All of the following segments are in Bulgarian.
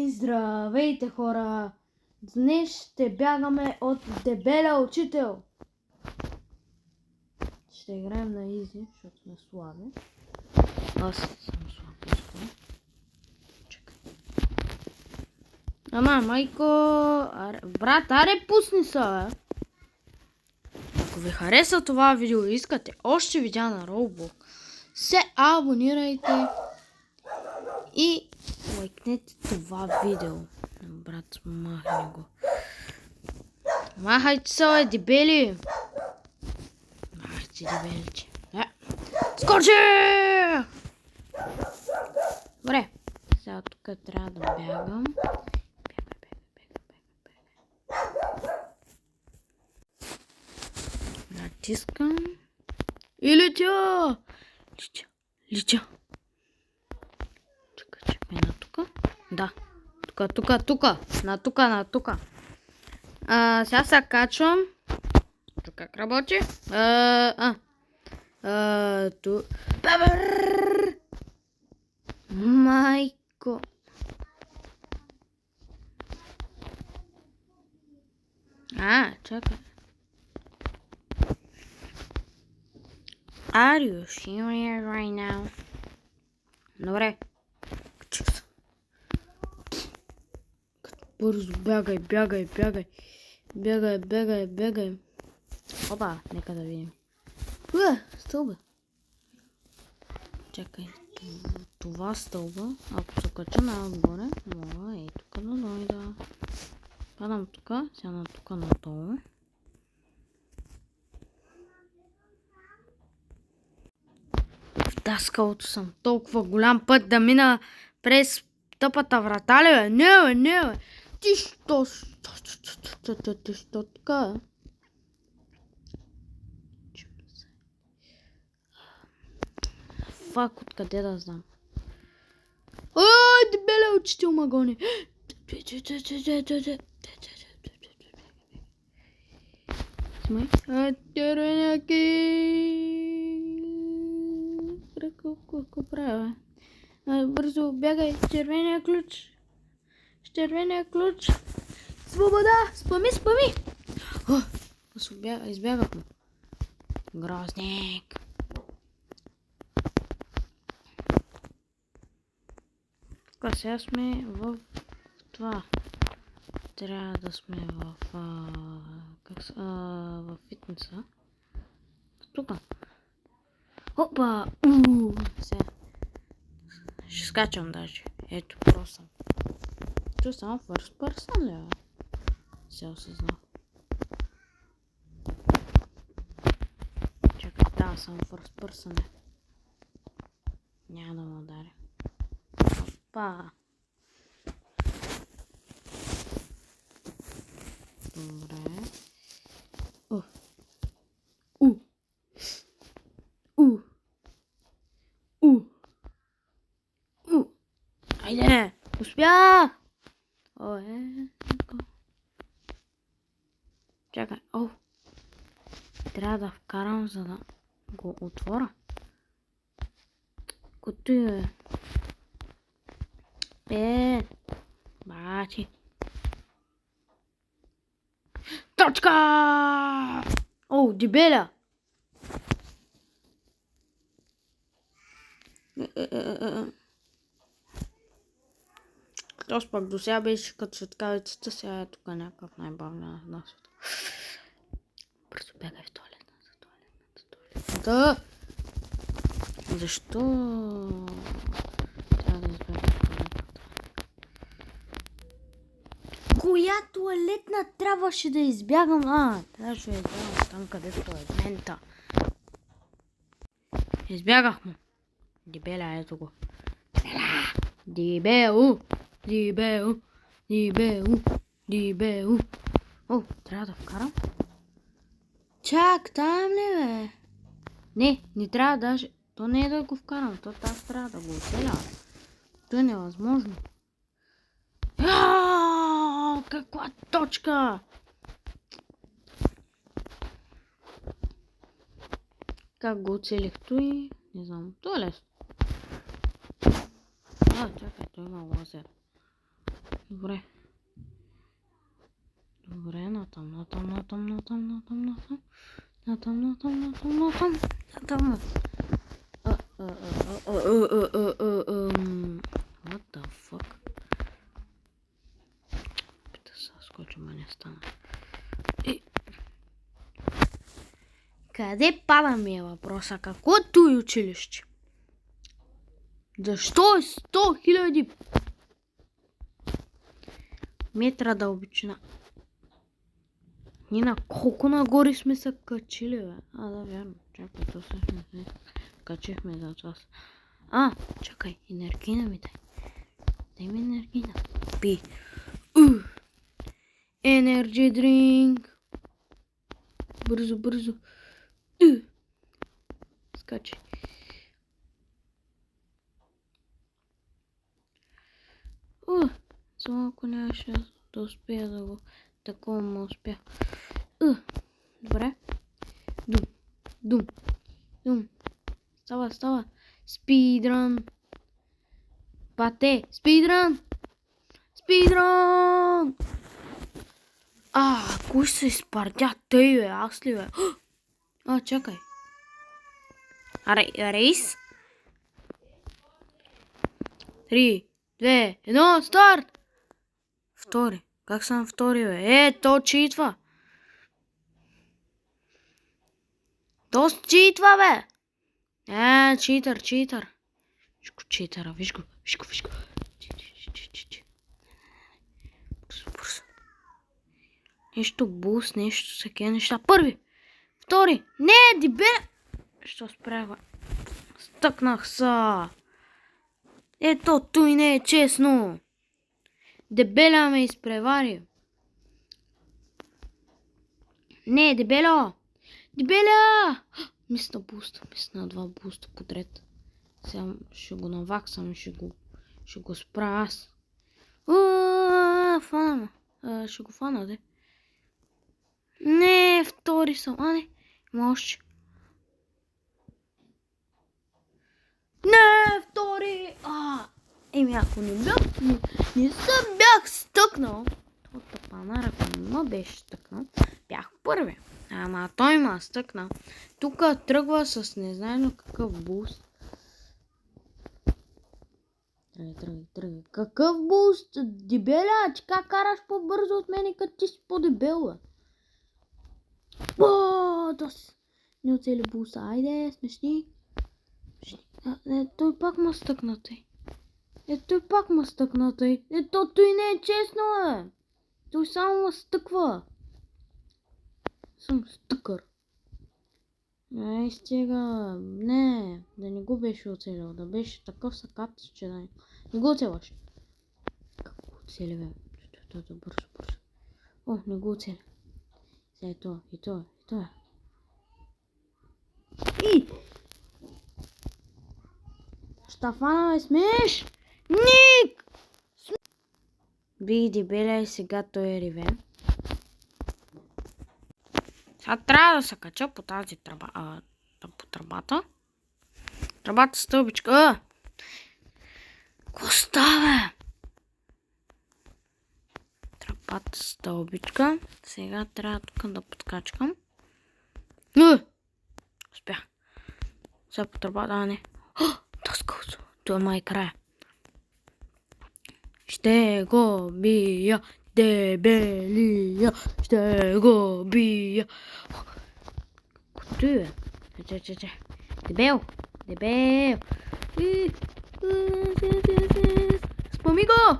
И здравейте, хора! Днес ще бягаме от дебеля учител. Ще играем на изи, защото сме слаби. Аз съм слаб. Чакай. Ама, майко... Брат, аре пусни се, бе! Ако ви хареса това видео и искате още видеа на Roblox, се абонирайте и лайкнете това видео. Брат, махни го. Махайте се, бе, дебели! Махайте, дебеличе. Скочи! Добре, сега тук трябва да бягам. Натискам. И летя! Летя. Чакай, на тука. Да. На тука. Сега се качвам. Тук как работи? Ту. Майко. Чакай. Are you serious right now? Добре. Бързо, бягай. Опа, нека да видим. Стълба. Чакай, това стълба, ако се кача отгоре, мога и тук да дойда. Падам тук, сега на тук надолу. Вдаскалото съм толкова голям път да мина през тъпата врата, ли бе? Не бе. Ти що така? Фак, откъде да знам? Дебеля учител ма гони. Смай. Червеняки. Какво правя? Бързо, бягай. Червения ключ. Свобода. Спами. Избягах му. Грозник. Тук сега сме в това. Трябва да сме в фитнеса. Тук. Опа! Сега. Ще скачам даже. Ето, просто. Чу само first person ли, бе? Сега осъзнах. Чакай, да, само first person е. Няма да ме ударя. Опа! Добре. Айде! Успях! Чакай, трябва да вкарам, за да го отворя. Кото е. Бачи. Точка! Дебеля! Тоест пък до сега беше като светкавицата, сега е тук някакъв най-бавния на света. Бързо бягай в туалетната. Защо? Трябва да избягам в туалетната. Коя туалетна трябваше да избягам? Трябваше да избягам там, където е мента. Избягах му. Дебеля, ето го. Дебело. Трябва да вкарам. Чак, там ли, бе? Не трябва даже. То не е да го вкарам, то аз трябва да го оцеля. То е невъзможно. Каква точка? Как го оцелих той? Не знам. То е лесно. Чакай, той има лазер. Добре. Добре, натам. What the fuck? Пита се, скоча, ма не стана. Къде падаме е въпроса? Какво е той училище? Защо е 100 000 метра дълбочина? Ние на колко нагоре сме се качили, бе? Да, вярно. Чакай, то всъщност не качихме за час. Чакай, енергийна ми дай. Дай ми енергийна. Пи. Energy drink. Бързо. Скачи. За малко нямаше да успея да го... Такова му успя. Добре. Дум. Става. Спидран. Пате. Спидран. Кой се изпардя? Тъй, бе, аз ли, бе? Чакай. Рейс? 3, 2, 1, старт! Втори. Как съм втори, бе? То читва. То читва, бе! Читър. Читъра, виж го. Бързо. Нещо буст, нещо всеки неща. Първи! Втори! Не, дебе! Що спрява? Стъкнах са! Ето, той не е честно! Дебеля ме изпревари! Не, дебеля! Мисля на 2 буста подред. Сега ще го наваксам, ще го спра аз. Фана. Ще го фана, де. Не, втори съм. Не, има още. Не, втори. Ако не съм бях стъкнал. Това панар, ако не ме беше стъкнал, бях първи. Ама той ме стъкнал. Тук тръгва с незнайно какъв буст. Тръгай. Какъв буст? Дебеля, че как караш по-бързо от мене, като ти си по-дебела? Не оцели буста. Айде, смешни. Той пак ма стъкна тъй. Той не е честно, бе. Той само ма стъква. Съм стъкър. Стига. Не, да не го беше оцелил. Да беше такъв сакат, че да не го оцелваш. Как го оцели, бе? Бързо. Не го оцели. Сега и това. Штафана, ме смееш? Ник! Бих дебеля и сега той е ревен. Сега трябва да се кача по тази тръба. По тръбата. Тръбата стълбичка. Какво става? Тръбата стълбичка. Сега трябва тук да подкачкам. Успях. Сега по тръбата, не. Тъскалцо. Това е май края. Ще го бия, дебелия. Ще го бия. Кото е? Че. Дебел. Спами го!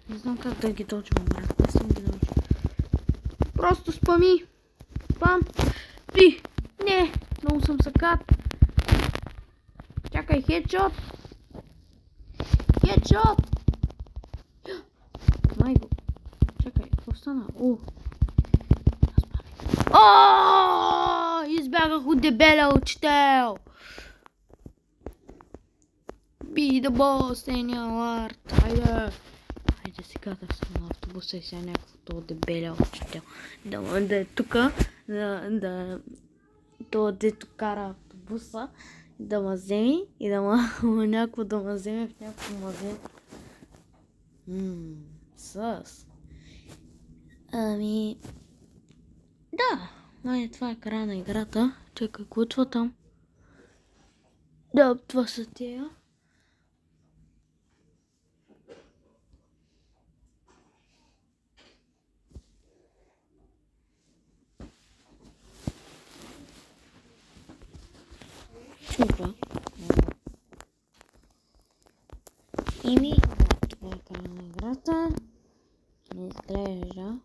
Не знам как да ги дочвам, брат. Не съм ги дочвам. Просто спами. Спам. Не, много съм сакат. Чакай, хедшот. Майго. Чакай, какво стана? Избягах от дебеля учител. Be the boss in your heart. Хайде сега да съм на автобуса и сега някакво това дебеля учител. Да е тука. Да то дето кара автобуса да ме вземе и да ме някакво да ме вземе в някакво мазе. Ами... Да, май това е края на играта. Чакай, какво там? Да, това са тия. Чупа. Ими, да, това е края на играта. Не изглежда.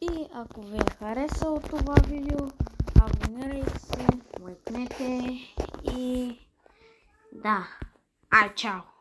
И ако ви е харесало това видео, абонирайте се, лайкнете и да, чао!